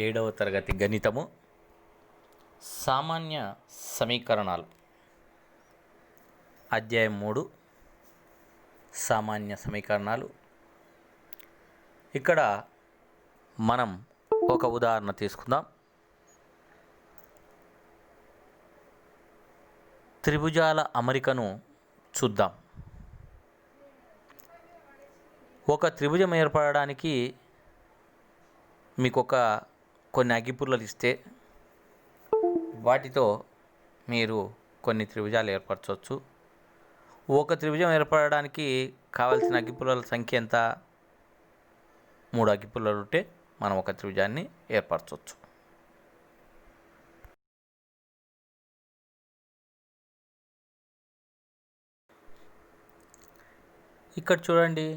ఏడవ తరగతి గణితము సామాన్య సమీకరణాలు అధ్యాయం 3 సామాన్య సమీకరణాలు. ఇక్కడ మనం ఒక ఉదాహరణ తీసుకుందాం. త్రిభుజాల అమరికను చూద్దాం. ఒక త్రిభుజం ఏర్పడడానికి మీకు కొన్ని అగ్గిపుల్లలు ఇస్తే వాటితో మీరు కొన్ని త్రిభుజాలు ఏర్పరచవచ్చు. ఒక త్రిభుజం ఏర్పడడానికి కావాల్సిన అగ్గిపుల్లల సంఖ్య ఎంత? 3 అగ్గిపుల్లలు ఉంటే మనం ఒక త్రిభుజాన్ని ఏర్పరచవచ్చు. ఇక్కడ చూడండి,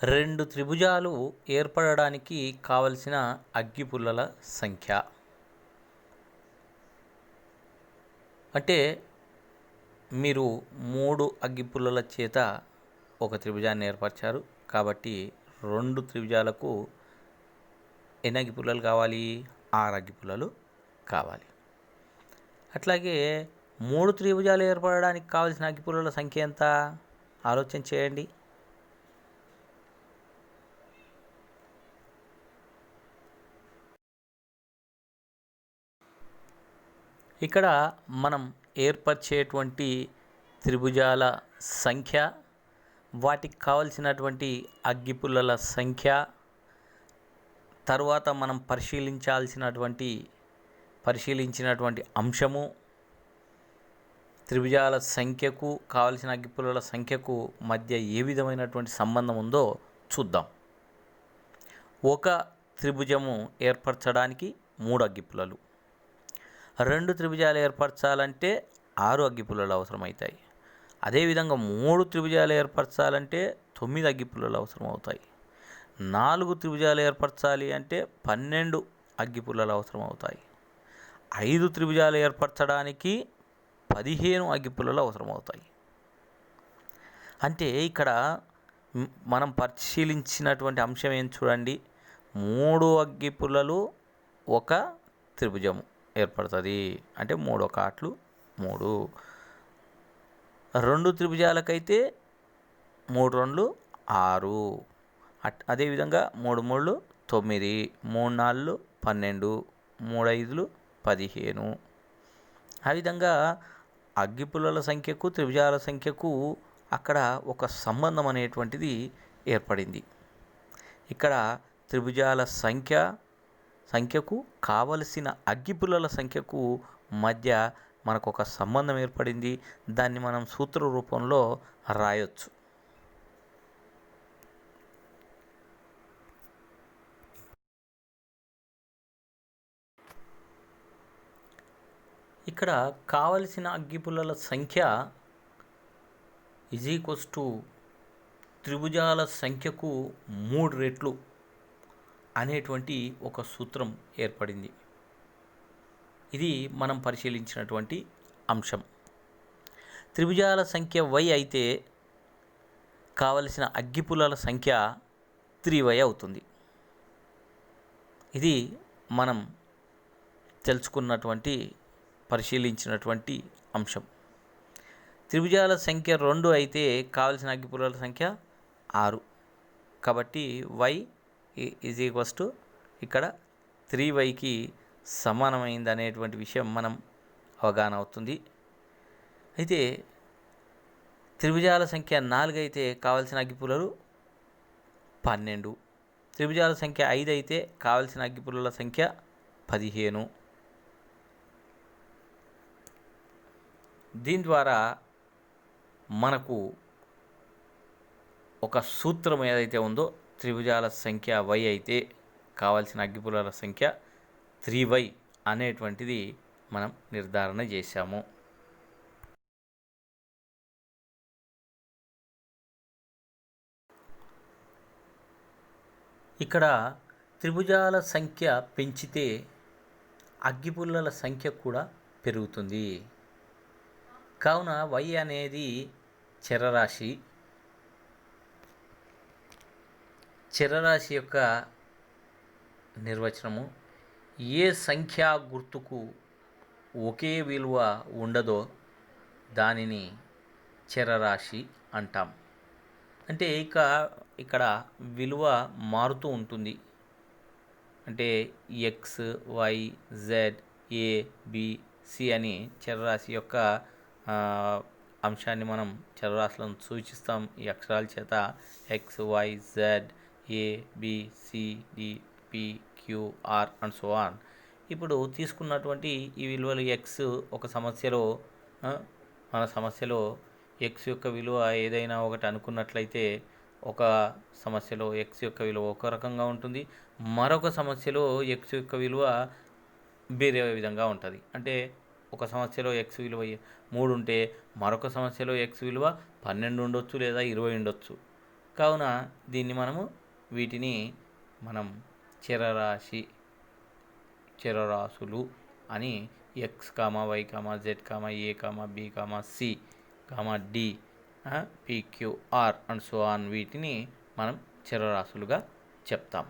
2 త్రిభుజాలు ఏర్పడడానికి కావలసిన అగ్గిపుల్లల సంఖ్య అంటే మీరు 3 అగ్గిపుల్లల చేత ఒక త్రిభుజాన్ని ఏర్పరిచారు కాబట్టి 2 త్రిభుజాలకు ఎన్ని అగ్గిపుల్లలు కావాలి? 6 అగ్గిపుల్లలు కావాలి. అట్లాగే 3 త్రిభుజాలు ఏర్పడడానికి కావలసిన అగ్గిపుల్లల సంఖ్య ఎంత? ఆలోచన చేయండి. ఇక్కడ మనం ఏర్పరిచేటువంటి త్రిభుజాల సంఖ్య, వాటికి కావలసినటువంటి అగ్గిపుల్లల సంఖ్య, తర్వాత మనం పరిశీలించినటువంటి అంశము, త్రిభుజాల సంఖ్యకు కావలసిన అగ్గిపుల్లల సంఖ్యకు మధ్య ఏ విధమైనటువంటి సంబంధం ఉందో చూద్దాం. ఒక త్రిభుజము ఏర్పరచడానికి 3 అగ్గిపుల్లలు, 2 త్రిభుజాలు ఏర్పరచాలంటే 6 అగ్గిపుల్లలు అవసరమవుతాయి. అదేవిధంగా 3 త్రిభుజాలు ఏర్పరచాలంటే 9 అగ్గిపుల్లలు అవసరం అవుతాయి. 4 త్రిభుజాలు ఏర్పరచాలి అంటే 12 అగ్గిపుల్లలు అవసరం అవుతాయి. 5 త్రిభుజాలు ఏర్పరచడానికి 15 అగ్గిపుల్లలు అవసరం అవుతాయి. అంటే ఇక్కడ మనం పరిశీలించినటువంటి అంశం ఏం చూడండి, 3 అగ్గిపుల్లలు ఒక త్రిభుజము ఏర్పడుతుంది. అంటే 3 1 3. 2 త్రిభుజాలకైతే 3 2 6. అదేవిధంగా 3 3 9, 3 4 12, 3 5 15. ఆ విధంగా అగ్గిపుల్లల సంఖ్యకు త్రిభుజాల సంఖ్యకు అక్కడ ఒక సంబంధం అనేటువంటిది ఏర్పడింది. ఇక్కడ త్రిభుజాల సంఖ్యకు కావలసిన అగ్గిపుల్లల సంఖ్యకు మధ్య మనకు ఒక సంబంధం ఏర్పడింది. దాన్ని మనం సూత్ర రూపంలో రాయొచ్చు. ఇక్కడ కావలసిన అగ్గిపుల్లల సంఖ్య త్రిభుజాల సంఖ్యకు 3 రెట్లు అనేటువంటి ఒక సూత్రం ఏర్పడింది. ఇది మనం పరిశీలించినటువంటి అంశం. త్రిభుజాల సంఖ్య y అయితే కావలసిన అగ్గిపుల్లల సంఖ్య 3y అవుతుంది. ఇది మనం పరిశీలించినటువంటి అంశం. త్రిభుజాల సంఖ్య 2 అయితే కావలసిన అగ్గిపుల్లల సంఖ్య 6. కాబట్టి y ఇక్కడ 3yకి సమానమైంది అనేటువంటి విషయం మనం అవగాహన అవుతుంది. అయితే త్రిభుజాల సంఖ్య 4 అయితే కావలసిన అగ్గిపుల్లలు 12. త్రిభుజాల సంఖ్య 5 అయితే కావలసిన అగ్గిపుల్లల సంఖ్య 15. దీని ద్వారా మనకు ఒక సూత్రం ఏదైతే ఉందో, త్రిభుజాల సంఖ్య y అయితే కావాల్సిన అగ్గిపుల్లల సంఖ్య 3y అనేటువంటిది మనం నిర్ధారణ చేశాము. ఇక్కడ త్రిభుజాల సంఖ్య పెంచితే అగ్గిపుల్లల సంఖ్య కూడా పెరుగుతుంది. కావున y అనేది చరరాశి. చరరాశి యొక్క నిర్వచనము ఏ సంఖ్యా గుర్తుకు ఒకే విలువ ఉండదో దానిని చరరాశి అంటాం. అంటే ఇక్కడ విలువ మారుతూ ఉంటుంది. అంటే X, Y, Z, A, B, C అని చరరాశి యొక్క అంశాన్ని మనం చరరాశులను సూచిస్తాం ఈ అక్షరాల చేత. X, Y, Z, A, B, C, D, P, Q, R and so on. ఇప్పుడు తీసుకున్నటువంటి ఈ విలువలు ఎక్స్ ఒక సమస్యలో మన సమస్యలో ఎక్స్ యొక్క విలువ ఏదైనా ఒకటి అనుకున్నట్లయితే ఒక సమస్యలో ఎక్స్ యొక్క విలువ ఒక రకంగా ఉంటుంది, మరొక సమస్యలో ఎక్స్ యొక్క విలువ వేరే విధంగా ఉంటుంది. అంటే ఒక సమస్యలో ఎక్స్ విలువ 3 ఉంటే మరొక సమస్యలో ఎక్స్ విలువ 12 ఉండొచ్చు లేదా 20 ఉండొచ్చు. కావున దీన్ని వీటిని మనం చరరాశులు అని X, Y, Z, A, B, C, D, PQR and so on వీటిని మనం చరరాశులుగా చెప్తాం.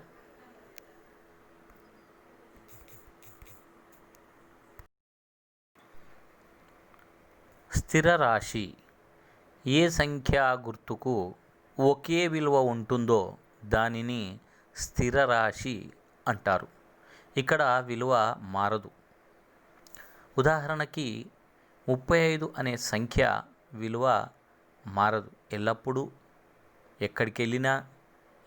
స్థిర రాశి ఏ సంఖ్యా గుర్తుకు ఒకే విలువ ఉంటుందో దానిని స్థిర రాశి అంటారు. ఇక్కడ విలువ మారదు. ఉదాహరణకి 35 అనే సంఖ్య విలువ మారదు. ఎల్లప్పుడూ ఎక్కడికి వెళ్ళినా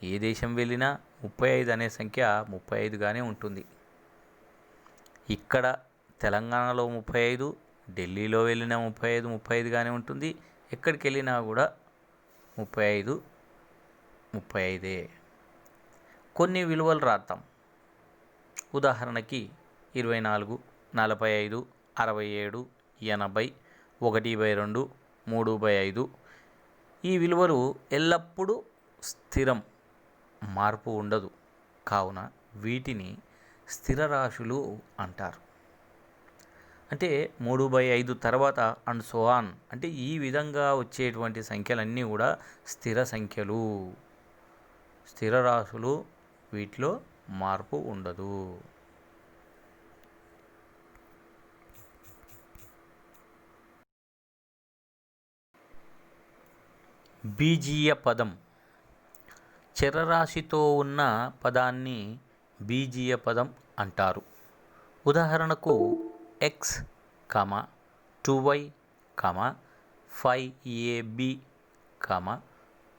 ఏ దేశం వెళ్ళినా 35 అనే సంఖ్య 35గానే ఉంటుంది. ఇక్కడ తెలంగాణలో 35, ఢిల్లీలో వెళ్ళిన 35గానే ఉంటుంది. ఎక్కడికి వెళ్ళినా కూడా 35 కొన్ని విలువలు రాద్దాం. ఉదాహరణకి 24, 45, 67, 80, 1/2, 3/5 ఈ విలువలు ఎల్లప్పుడూ స్థిరం, మార్పు ఉండదు. కావున వీటిని స్థిర రాశులు అంటారు. అంటే 3/5 తర్వాత అండ్ సో ఆన్ అంటే ఈ విధంగా వచ్చేటువంటి సంఖ్యలన్నీ కూడా స్థిర సంఖ్యలు, స్థిర రాశులు. వీటిలో మార్పు ఉండదు. బీజీయ పదం చరరాశితో ఉన్న పదాన్ని బీజీయ పదం అంటారు. ఉదాహరణకు ఎక్స్, 2y, 5ab,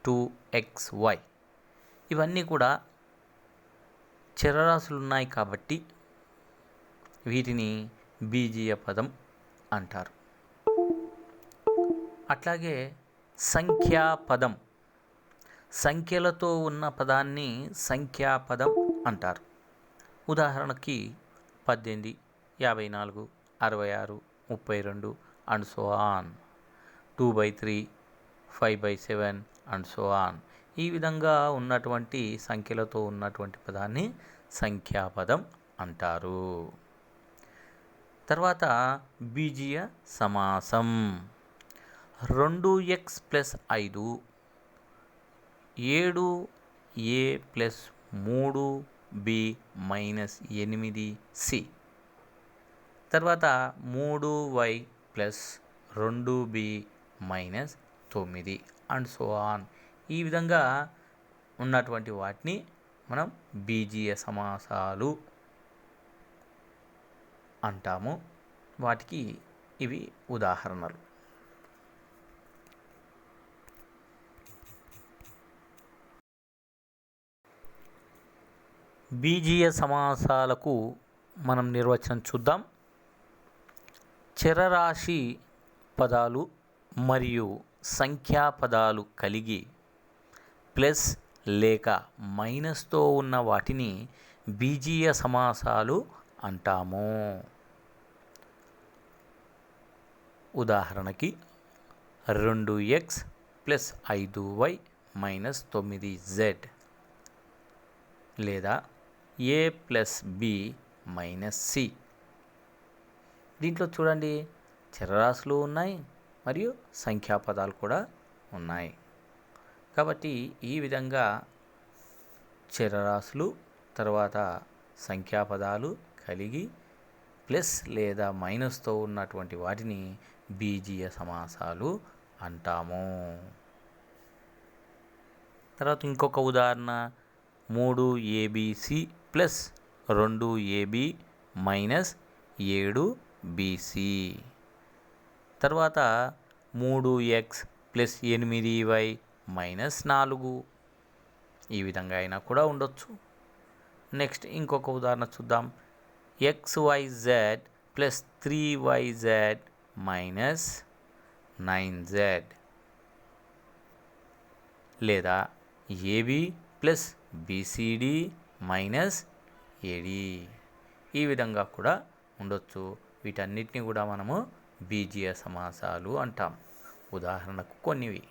2xy ఇవన్నీ కూడా చరరాశులు ఉన్నాయి కాబట్టి వీటిని బీజీయ పదం అంటారు. అట్లాగే సంఖ్యాపదం సంఖ్యలతో ఉన్న పదాన్ని సంఖ్యాపదం అంటారు. ఉదాహరణకి 18, 54, 66, 32 and so on, 2/3, 5/7 and so on. ఈ విధంగా ఉన్నటువంటి సంఖ్యలతో ఉన్నటువంటి పదాన్ని సంఖ్యాపదం అంటారు. తర్వాత బీజీయ సమాసం. 2x + 5, 7a + 3b - 8c. తర్వాత 3y + 2b - 9 and so on. ఈ విధంగా ఉన్నటువంటి వాటిని మనం బీజీయ సమాసాలు అంటాము. వాటికి ఇవి ఉదాహరణలు. బీజీయ సమాసాలకు మనం నిర్వచనం చూద్దాం. చరరాశి పదాలు మరియు సంఖ్యా పదాలు కలిగి ప్లస్ లేక మైనస్తో ఉన్న వాటిని బీజీయ సమాసాలు అంటాము. ఉదాహరణకి 2x + 5y - 9z లేదా a + b - c. దీంట్లో చూడండి, చరరాశులు ఉన్నాయి మరియు సంఖ్యాపదాలు కూడా ఉన్నాయి. కాబట్టి ఈ విధంగా చరరాశులు, తర్వాత సంఖ్యాపదాలు కలిగి ప్లస్ లేదా మైనస్తో ఉన్నటువంటి వాటిని బీజీయ సమాసాలు అంటాము. తర్వాత ఇంకొక ఉదాహరణ 3ABC plus 2AB minus 7BC. తర్వాత 3x ప్లస్ 8y మైనస్ 4. ఈ విధంగా అయినా కూడా ఉండొచ్చు. నెక్స్ట్ ఇంకొక ఉదాహరణ చూద్దాం. XYZ plus 3YZ minus 9Z. లేదా AB plus BCD minus AD. ఈ విధంగా కూడా ఉండొచ్చు. వీటన్నిటిని కూడా మనము బీజీయ సమాసాలు అంటాం. ఉదాహరణకు కొన్నివి.